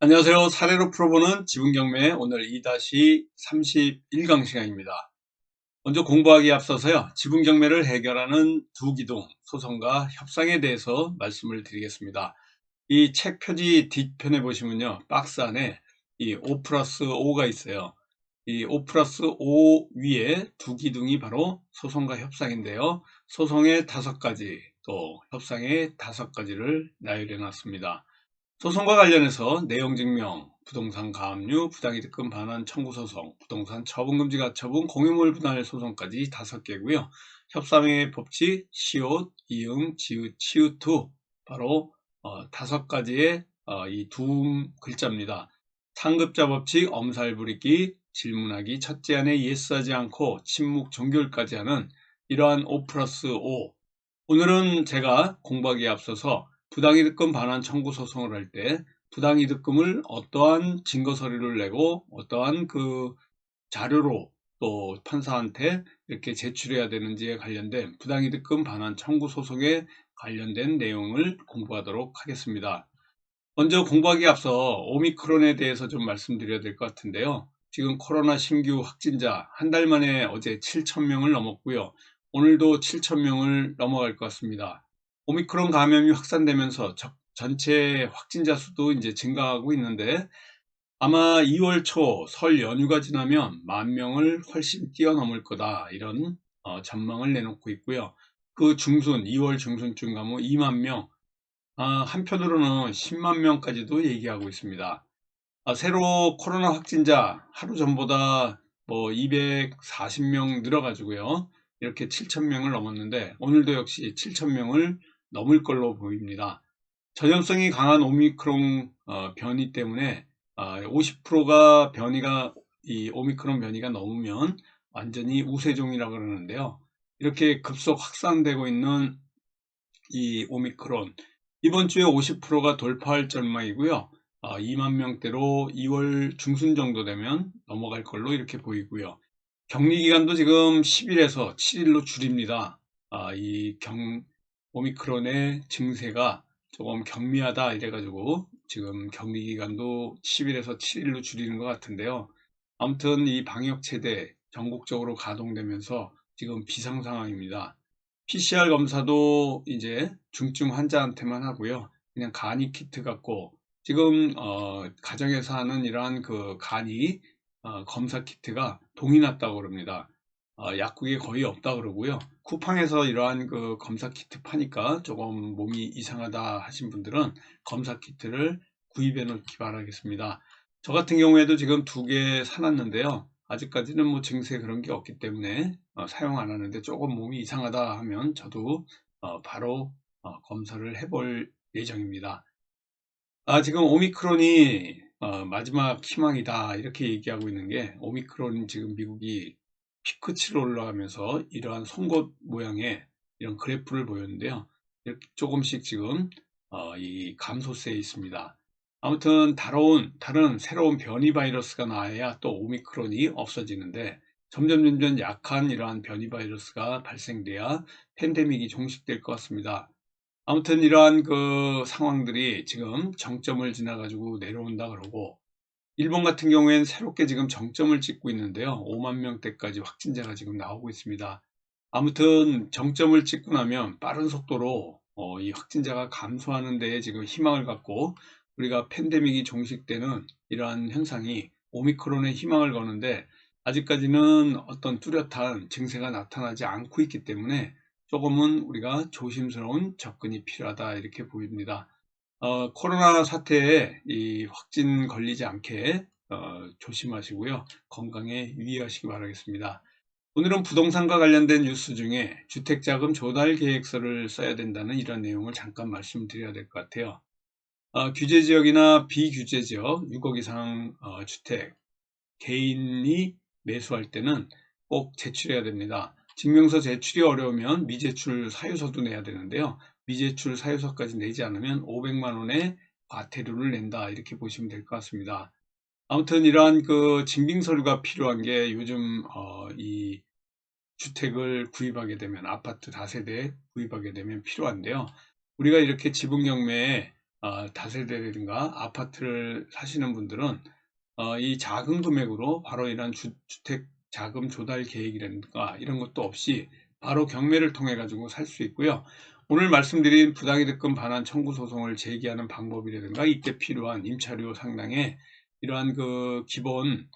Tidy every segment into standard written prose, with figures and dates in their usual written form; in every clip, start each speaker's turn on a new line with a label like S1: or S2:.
S1: 안녕하세요. 사례로 풀어보는 지분경매 오늘 2-31강 시간입니다. 먼저 공부하기에 앞서서요. 지분경매를 해결하는 두 기둥, 소송과 협상에 대해서 말씀을 드리겠습니다. 이 책 표지 뒷편에 보시면요. 박스 안에 이 5+5가 있어요. 이 5+5 위에 두 기둥이 바로 소송과 협상인데요. 소송의 5가지, 또 협상의 5가지를 나열해 놨습니다. 소송과 관련해서 내용증명, 부동산 가압류, 부당이득금 반환 청구소송, 부동산 처분금지 가처분, 공유물 분할 소송까지 5개고요. 협상의 법칙, 시옷, 이응, 지읒, 치읒투 바로 5가지의 이 두 글자입니다. 상급자 법칙, 엄살부리기, 질문하기, 첫째 안에 예스하지 않고 침묵 종결까지 하는 이러한 5+5. 오늘은 제가 공부하기에 앞서서 부당이득금 반환 청구 소송을 할 때 부당이득금을 어떠한 증거 서류를 내고 어떠한 그 자료로 또 판사한테 이렇게 제출해야 되는지에 관련된 부당이득금 반환 청구 소송에 관련된 내용을 공부하도록 하겠습니다. 먼저 공부하기에 앞서 오미크론에 대해서 좀 말씀드려야 될 것 같은데요. 지금 코로나 신규 확진자 한 달 만에 어제 7,000명을 넘었고요. 오늘도 7,000명을 넘어갈 것 같습니다. 오미크론 감염이 확산되면서 전체 확진자 수도 이제 증가하고 있는데 아마 2월 초 설 연휴가 지나면 10,000명을 훨씬 뛰어넘을 거다 이런 전망을 내놓고 있고요. 그 중순 2월 중순쯤 가면 2만 명, 한편으로는 10만 명까지도 얘기하고 있습니다. 새로 코로나 확진자 하루 전보다 뭐 240명 늘어가지고요. 이렇게 7,000명을 넘었는데 오늘도 역시 7,000명을 넘을 걸로 보입니다. 전염성이 강한 오미크론 변이 때문에 50%가 변이가 이 오미크론 변이가 넘으면 완전히 우세종이라고 그러는데요. 이렇게 급속 확산되고 있는 이 오미크론 이번 주에 50%가 돌파할 전망이고요. 2만 명대로 2월 중순 정도 되면 넘어갈 걸로 이렇게 보이고요. 격리 기간도 지금 10일에서 7일로 줄입니다. 오미크론의 증세가 조금 경미하다 이래가지고 지금 격리 기간도 10일에서 7일로 줄이는 것 같은데요. 아무튼 이 방역 체대 전국적으로 가동되면서 지금 비상 상황입니다. PCR 검사도 이제 중증 환자한테만 하고요. 그냥 간이 키트 갖고 지금 가정에서 하는 이러한 그 간이 검사 키트가 동이 났다고 그럽니다. 약국에 거의 없다 그러고요. 쿠팡에서 이러한 그 검사 키트 파니까 조금 몸이 이상하다 하신 분들은 검사 키트를 구입해 놓기 바라겠습니다. 저 같은 경우에도 지금 2개 사놨는데요. 아직까지는 뭐 증세 그런 게 없기 때문에 사용 안 하는데 조금 몸이 이상하다 하면 저도 바로 검사를 해볼 예정입니다. 지금 오미크론이 마지막 희망이다 이렇게 얘기하고 있는 게 오미크론 지금 미국이 피크치로 올라가면서 이러한 송곳 모양의 이런 그래프를 보였는데요. 이렇게 조금씩 지금 이 감소세에 있습니다. 아무튼 다른 새로운 변이 바이러스가 나와야 또 오미크론이 없어지는데 점점 약한 이러한 변이 바이러스가 발생돼야 팬데믹이 종식될 것 같습니다. 아무튼 이러한 그 상황들이 지금 정점을 지나가지고 내려온다 그러고 일본 같은 경우에는 새롭게 지금 정점을 찍고 있는데요. 5만 명대까지 확진자가 지금 나오고 있습니다. 아무튼 정점을 찍고 나면 빠른 속도로 이 확진자가 감소하는 데에 지금 희망을 갖고 우리가 팬데믹이 종식되는 이러한 현상이 오미크론에 희망을 거는데 아직까지는 어떤 뚜렷한 증세가 나타나지 않고 있기 때문에 조금은 우리가 조심스러운 접근이 필요하다 이렇게 보입니다. 코로나 사태에 이 확진 걸리지 않게 조심하시고요. 건강에 유의하시기 바라겠습니다. 오늘은 부동산과 관련된 뉴스 중에 주택자금 조달 계획서를 써야 된다는 이런 내용을 잠깐 말씀드려야 될 것 같아요. 규제지역이나 비규제지역 6억 이상 주택 개인이 매수할 때는 꼭 제출해야 됩니다. 증명서 제출이 어려우면 미제출 사유서도 내야 되는데요. 미제출 사유서까지 내지 않으면 500만 원의 과태료를 낸다 이렇게 보시면 될 것 같습니다. 아무튼 이러한 그 증빙서류가 필요한 게 요즘 이 주택을 구입하게 되면 아파트 다세대 구입하게 되면 필요한데요. 우리가 이렇게 지분 경매에 다세대라든가 아파트를 사시는 분들은 이 작은 금액으로 바로 이런 주택 자금 조달 계획이라든가 이런 것도 없이 바로 경매를 통해 가지고 살 수 있고요. 오늘 말씀드린 부당이득금 반환 청구 소송을 제기하는 방법이라든가 이때 필요한 임차료 상당의 이러한 그 기본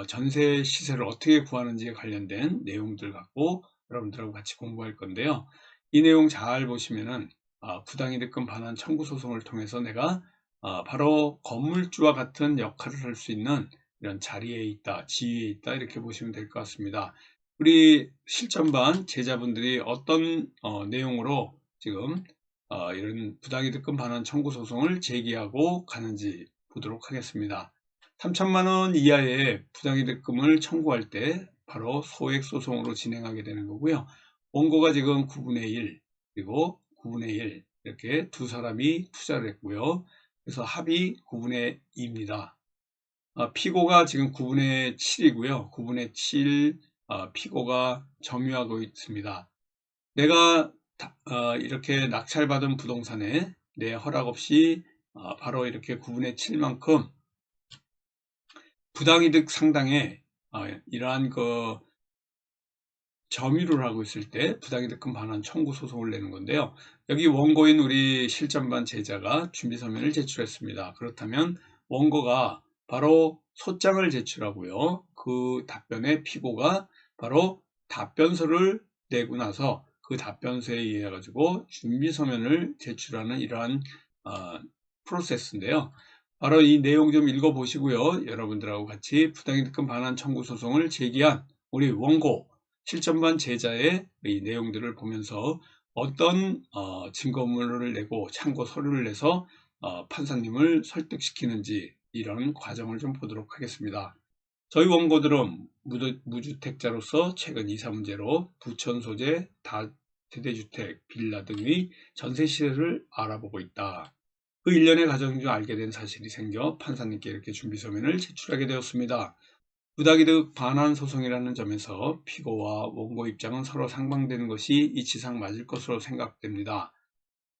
S1: 전세 시세를 어떻게 구하는지에 관련된 내용들 갖고 여러분들하고 같이 공부할 건데요. 이 내용 잘 보시면은 부당이득금 반환 청구 소송을 통해서 내가 바로 건물주와 같은 역할을 할 수 있는 이런 자리에 있다, 지위에 있다 이렇게 보시면 될 것 같습니다. 우리 실전반 제자분들이 어떤 내용으로 지금 이런 부당이득금 반환 청구 소송을 제기하고 가는지 보도록 하겠습니다. 3천만 원 이하의 부당이득금을 청구할 때 바로 소액소송으로 진행하게 되는 거고요. 원고가 지금 9분의 1 그리고 9분의 1 이렇게 두 사람이 투자를 했고요. 그래서 합이 9분의 2입니다. 피고가 지금 9분의 7이고요. 9분의 7 피고가 점유하고 있습니다. 내가 이렇게 낙찰받은 부동산에 내 허락 없이 바로 이렇게 9분의 7만큼 부당이득 상당의 이러한 그 점유를 하고 있을 때 부당이득금 반환 청구 소송을 내는 건데요. 여기 원고인 우리 실전반 제자가 준비서면을 제출했습니다. 그렇다면 원고가 바로 소장을 제출하고요. 그 답변에 피고가 바로 답변서를 내고 나서 그 답변서에 의해 가지고 준비서면을 제출하는 이러한 프로세스인데요. 바로 이 내용 좀 읽어 보시고요. 여러분들하고 같이 부당이득금 반환 청구 소송을 제기한 우리 원고 실전반 제자의 이 내용들을 보면서 어떤 증거물을 내고 참고 서류를 내서 판사님을 설득시키는지 이런 과정을 좀 보도록 하겠습니다. 저희 원고들은 무주택자로서 최근 이사 문제로 부천 소재 다세대주택, 빌라 등의 전세 시세를 알아보고 있다. 그 일련의 과정 중 알게 된 사실이 생겨 판사님께 이렇게 준비서면을 제출하게 되었습니다. 부당이득 반환 소송이라는 점에서 피고와 원고 입장은 서로 상반되는 것이 이치상 맞을 것으로 생각됩니다.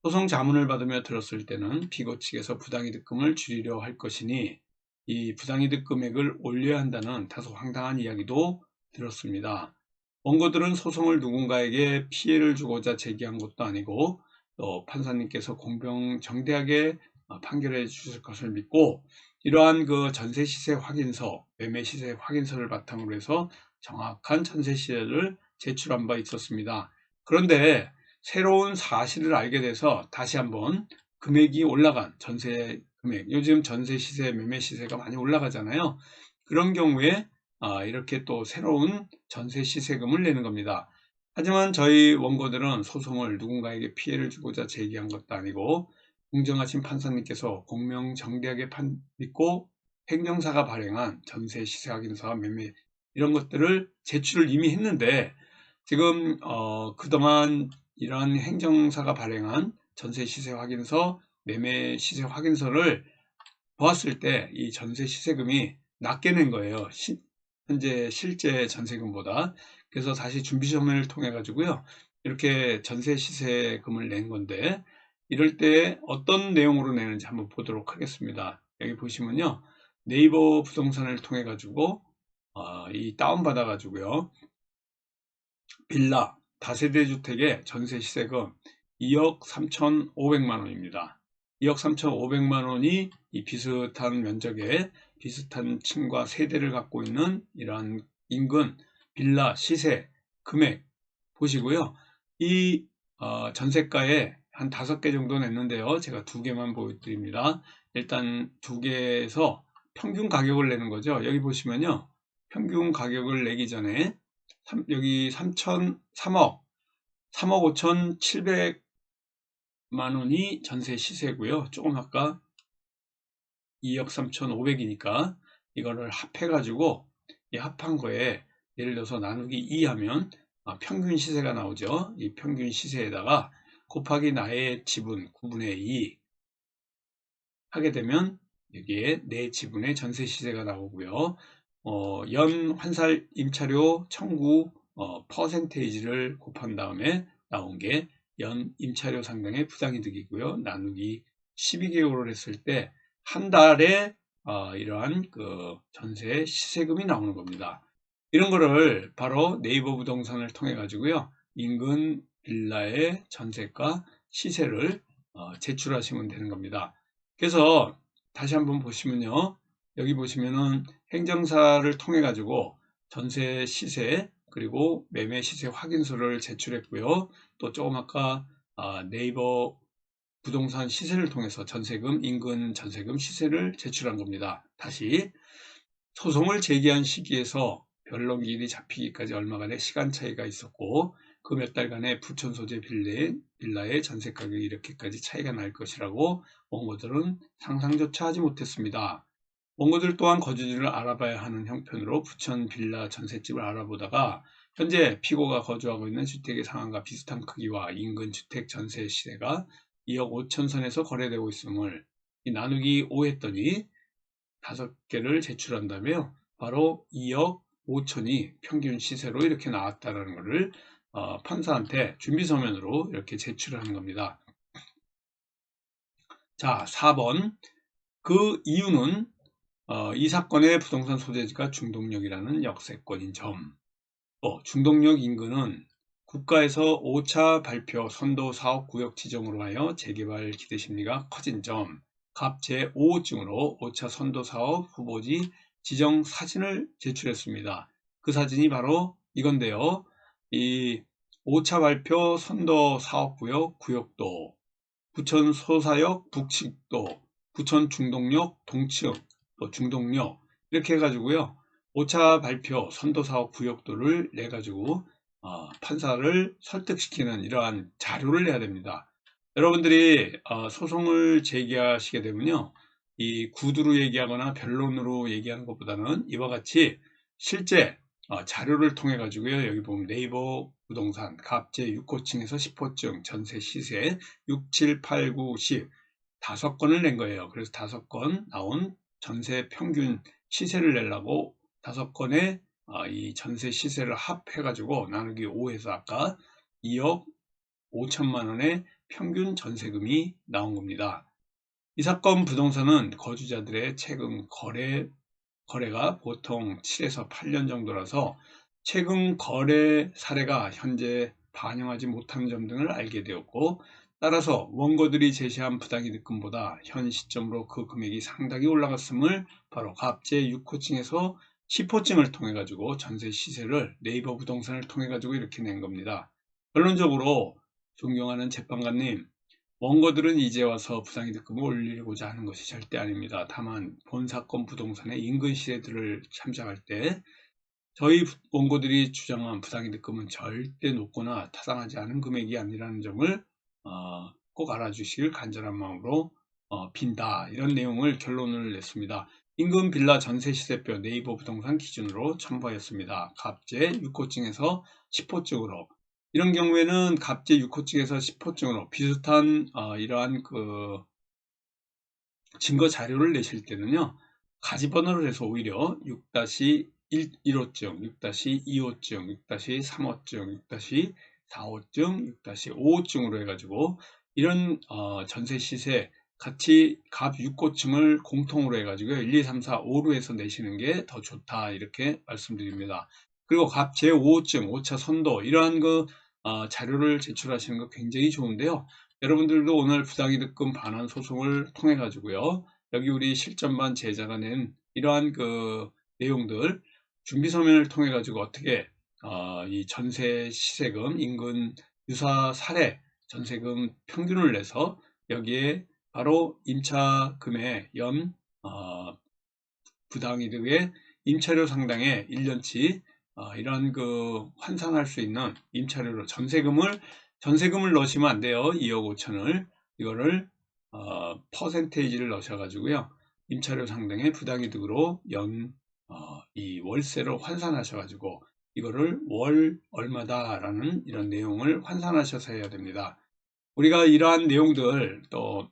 S1: 소송 자문을 받으며 들었을 때는 피고 측에서 부당이득금을 줄이려 할 것이니 이 부당이득 금액을 올려야 한다는 다소 황당한 이야기도 들었습니다. 원고들은 소송을 누군가에게 피해를 주고자 제기한 것도 아니고 또 판사님께서 공평정대하게 판결해 주실 것을 믿고 이러한 그 전세 시세 확인서, 매매 시세 확인서를 바탕으로 해서 정확한 전세 시세를 제출한 바 있었습니다. 그런데 새로운 사실을 알게 돼서 다시 한번 금액이 올라간 전세 금액, 요즘 전세 시세, 매매 시세가 많이 올라가잖아요. 그런 경우에 이렇게 또 새로운 전세 시세금을 내는 겁니다. 하지만 저희 원고들은 소송을 누군가에게 피해를 주고자 제기한 것도 아니고 공정하신 판사님께서 공명정대하게 믿고 행정사가 발행한 전세 시세 확인서와 매매 이런 것들을 제출을 이미 했는데 지금 그동안 이러한 행정사가 발행한 전세 시세 확인서, 매매 시세 확인서를 보았을 때 이 전세 시세금이 낮게 낸 거예요. 현재 실제 전세금보다. 그래서 다시 준비서면을 통해 가지고요. 이렇게 전세 시세금을 낸 건데 이럴 때 어떤 내용으로 내는지 한번 보도록 하겠습니다. 여기 보시면요. 네이버 부동산을 통해 가지고 이 다운받아 가지고요. 빌라 다세대 주택의 전세 시세금 2억 3,500만 원입니다. 2억 3,500만 원이 이 비슷한 면적에 비슷한 층과 세대를 갖고 있는 이러한 인근 빌라 시세 금액 보시고요. 이 전세가에 한 5개 정도 냈는데요. 제가 2개만 보여드립니다. 일단 2개에서 평균 가격을 내는 거죠. 여기 보시면요. 평균 가격을 내기 전에 여기 3억 5,700만 원이 전세 시세고요. 조금 아까 2억 3,500이니까 이거를 합해 가지고 이 합한 거에 예를 들어서 나누기 2 하면 평균 시세가 나오죠. 이 평균 시세에다가 곱하기 나의 지분 9분의 2 하게 되면 여기에 내 지분의 전세 시세가 나오고요. 연 환살 임차료 청구 퍼센테이지를 곱한 다음에 나온 게 연 임차료 상당의 부당이득이고요. 나누기 12개월을 했을 때 한 달에 이러한 그 전세 시세금이 나오는 겁니다. 이런 거를 바로 네이버 부동산을 통해 가지고요, 인근 빌라의 전세가 시세를 제출하시면 되는 겁니다. 그래서 다시 한번 보시면요, 여기 보시면은 행정사를 통해 가지고 전세 시세 그리고 매매 시세 확인서를 제출했고요. 또 조금 아까 네이버 부동산 시세를 통해서 전세금, 인근 전세금 시세를 제출한 겁니다. 다시 소송을 제기한 시기에서 변론기일이 잡히기까지 얼마간의 시간 차이가 있었고 그 몇 달간의 부천 소재 빌라의 전세 가격이 이렇게까지 차이가 날 것이라고 원고들은 상상조차 하지 못했습니다. 원고들 또한 거주지를 알아봐야 하는 형편으로 부천 빌라 전셋집을 알아보다가 현재 피고가 거주하고 있는 주택의 상황과 비슷한 크기와 인근 주택 전세 시세가 2억 5천 선에서 거래되고 있음을 나누기 5 했더니 5개를 제출한다며 바로 2억 5천이 평균 시세로 이렇게 나왔다는 것을 판사한테 준비서면으로 이렇게 제출을 하는 겁니다. 자, 4번. 그 이유는 이 사건의 부동산 소재지가 중동역이라는 역세권인 점. 중동역 인근은 국가에서 5차 발표 선도 사업구역 지정으로 하여 재개발 기대심리가 커진 점, 갑 제5호증으로 5차 선도 사업 후보지 지정 사진을 제출했습니다. 그 사진이 바로 이건데요. 이 5차 발표 선도 사업구역 구역도, 부천 소사역 북측도, 부천 중동역 동측, 또 중동역 이렇게 해가지고요. 5차 발표 선도사업 구역도를 내가지고 판사를 설득시키는 이러한 자료를 내야 됩니다. 여러분들이 소송을 제기하시게 되면요, 이 구두로 얘기하거나 변론으로 얘기하는 것보다는 이와 같이 실제 자료를 통해 가지고요, 여기 보면 네이버 부동산 갑제 6호층에서 10호층 전세 시세 6, 7, 8, 9, 10 5건을 낸 거예요. 그래서 5건 나온 전세 평균 시세를 내려고 5건의 이 전세 시세를 합해 가지고 나누기 5해서 아까 2억 5천만 원의 평균 전세금이 나온 겁니다. 이 사건 부동산은 거주자들의 최근 거래가 보통 7에서 8년 정도라서 최근 거래 사례가 현재 반영하지 못하는 점 등을 알게 되었고, 따라서 원고들이 제시한 부당이득금보다 현 시점으로 그 금액이 상당히 올라갔음을 바로 갑제 6호층에서 10호층을 통해 가지고 전세 시세를 네이버 부동산을 통해 가지고 이렇게 낸 겁니다. 결론적으로 존경하는 재판관님, 원고들은 이제 와서 부당이득금을 올리고자 하는 것이 절대 아닙니다. 다만 본 사건 부동산의 인근 시세들을 참작할 때 저희 원고들이 주장한 부당이득금은 절대 높거나 타당하지 않은 금액이 아니라는 점을 꼭 알아주시길 간절한 마음으로 빈다, 이런 내용을 결론을 냈습니다. 인근 빌라 전세 시세표 네이버 부동산 기준으로 첨부하였습니다. 갑제 6호층에서 10호층으로, 이런 경우에는 갑제 6호층에서 10호층으로 비슷한 이러한 그 증거 자료를 내실 때는요, 가지번호를 해서 오히려 6-1호증, 6-2호증, 6-3호증, 6-4호증, 6-5호증으로 해가지고 이런 전세 시세 같이 갑 6호층을 공통으로 해가지고 1, 2, 3, 4, 5로 해서 내시는 게 더 좋다, 이렇게 말씀드립니다. 그리고 갑 제5호증, 5차 선도 이러한 그 자료를 제출하시는 거 굉장히 좋은데요. 여러분들도 오늘 부당이득금 반환 소송을 통해 가지고요, 여기 우리 실전반 제자가 낸 이러한 그 내용들 준비서면을 통해 가지고 어떻게 이 전세 시세금, 인근 유사 사례 전세금 평균을 내서 여기에 바로 임차금의 연 부당이득의 임차료 상당의 1년치 이러한 그 환산할 수 있는 임차료로 전세금을 넣으시면 안 돼요. 2억 5천을 이거를 퍼센테이지를 넣으셔가지고요, 임차료 상당의 부당이득으로 이 월세로 환산하셔가지고 이거를 월 얼마다라는 이런 내용을 환산하셔서 해야 됩니다. 우리가 이러한 내용들, 또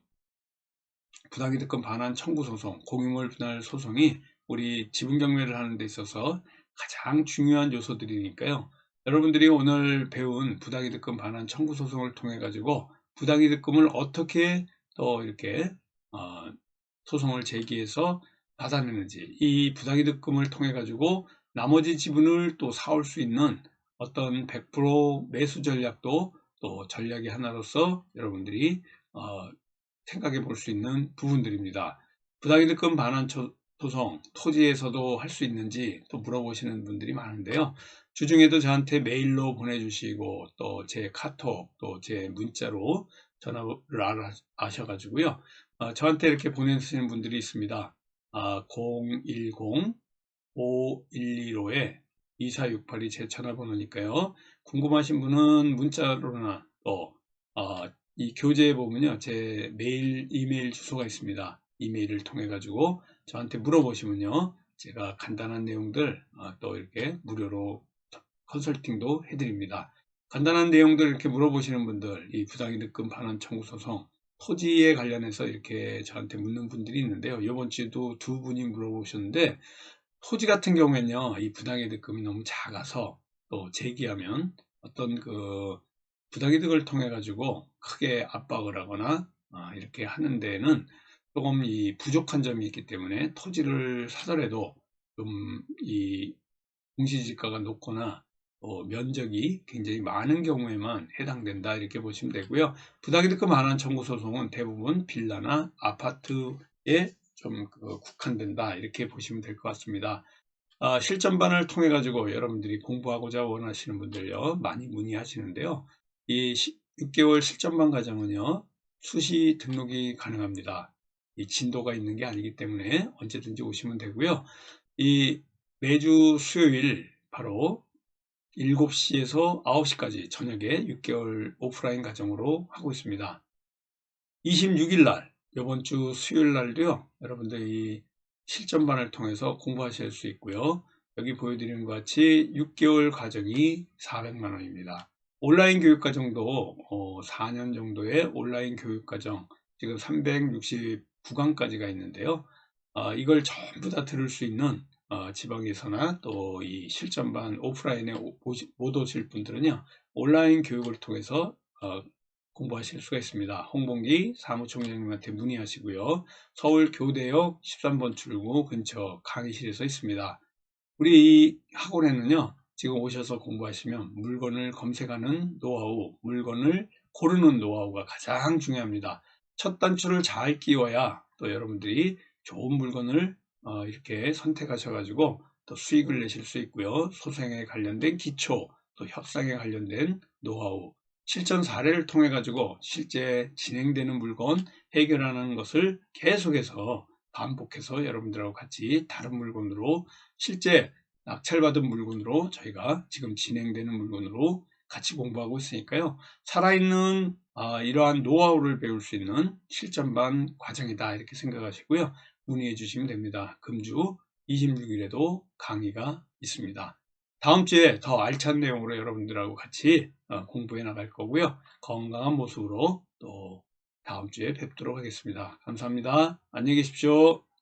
S1: 부당이득금 반환 청구 소송, 공유물 분할 소송이 우리 지분 경매를 하는 데 있어서 가장 중요한 요소들이니까요. 여러분들이 오늘 배운 부당이득금 반환 청구 소송을 통해 가지고 부당이득금을 어떻게 또 이렇게 소송을 제기해서 받아내는지, 이 부당이득금을 통해 가지고 나머지 지분을 또 사올 수 있는 어떤 100% 매수 전략도 또 전략의 하나로서 여러분들이 생각해 볼 수 있는 부분들입니다. 부당이득금 반환 소송, 토지에서도 할 수 있는지 또 물어보시는 분들이 많은데요. 주중에도 저한테 메일로 보내주시고 또 제 카톡, 또 제 문자로 전화를 하셔가지고요. 저한테 이렇게 보내주시는 분들이 있습니다. 010-5115-2468이 제 전화번호니까요. 궁금하신 분은 문자로나 또 이 교재에 보면요, 제 메일, 이메일 주소가 있습니다. 이메일을 통해 가지고 저한테 물어보시면요, 제가 간단한 내용들 또 이렇게 무료로 컨설팅도 해드립니다. 간단한 내용들 이렇게 물어보시는 분들, 이 부당이득금 반환 청구 소송, 토지에 관련해서 이렇게 저한테 묻는 분들이 있는데요. 이번 주에도 두 분이 물어보셨는데, 토지 같은 경우에는요, 이 부당이득금이 너무 작아서 또 제기하면 어떤 그 부당이득을 통해 가지고 크게 압박을 하거나 이렇게 하는 데에는 조금 이 부족한 점이 있기 때문에 토지를 사더라도 좀 이 공시지가가 높거나 면적이 굉장히 많은 경우에만 해당된다 이렇게 보시면 되고요. 부당이득금 반환 청구 소송은 대부분 빌라나 아파트에 좀 국한된다 이렇게 보시면 될 것 같습니다. 실전반을 통해 가지고 여러분들이 공부하고자 원하시는 분들요 많이 문의하시는데요. 이 6개월 실전반 과정은요 수시 등록이 가능합니다. 이 진도가 있는 게 아니기 때문에 언제든지 오시면 되고요. 이 매주 수요일 바로 7시에서 9시까지 저녁에 6개월 오프라인 과정으로 하고 있습니다. 26일 날, 이번 주 수요일 날도요, 여러분들이 실전반을 통해서 공부하실 수 있고요. 여기 보여드리는 것 같이 6개월 과정이 400만 원입니다. 온라인 교육과정도 4년 정도의 온라인 교육과정, 지금 369강까지가 있는데요. 이걸 전부 다 들을 수 있는 지방에서나 또 이 실전반 오프라인에 못 오실 분들은요, 온라인 교육을 통해서 공부하실 수가 있습니다. 홍봉기 사무총장님한테 문의하시고요. 서울 교대역 13번 출구 근처 강의실에서 있습니다. 우리 이 학원에는요, 지금 오셔서 공부하시면 물건을 검색하는 노하우, 물건을 고르는 노하우가 가장 중요합니다. 첫 단추를 잘 끼워야 또 여러분들이 좋은 물건을 이렇게 선택하셔가지고 또 수익을 내실 수 있고요. 소송에 관련된 기초, 또 협상에 관련된 노하우, 실전 사례를 통해 가지고 실제 진행되는 물건 해결하는 것을 계속해서 반복해서 여러분들하고 같이 다른 물건으로 실제 낙찰받은 물건으로 저희가 지금 진행되는 물건으로 같이 공부하고 있으니까요. 살아있는 이러한 노하우를 배울 수 있는 실전반 과정이다 이렇게 생각하시고요. 문의해 주시면 됩니다. 금주 26일에도 강의가 있습니다. 다음 주에 더 알찬 내용으로 여러분들하고 같이 공부해 나갈 거고요. 건강한 모습으로 또 다음 주에 뵙도록 하겠습니다. 감사합니다. 안녕히 계십시오.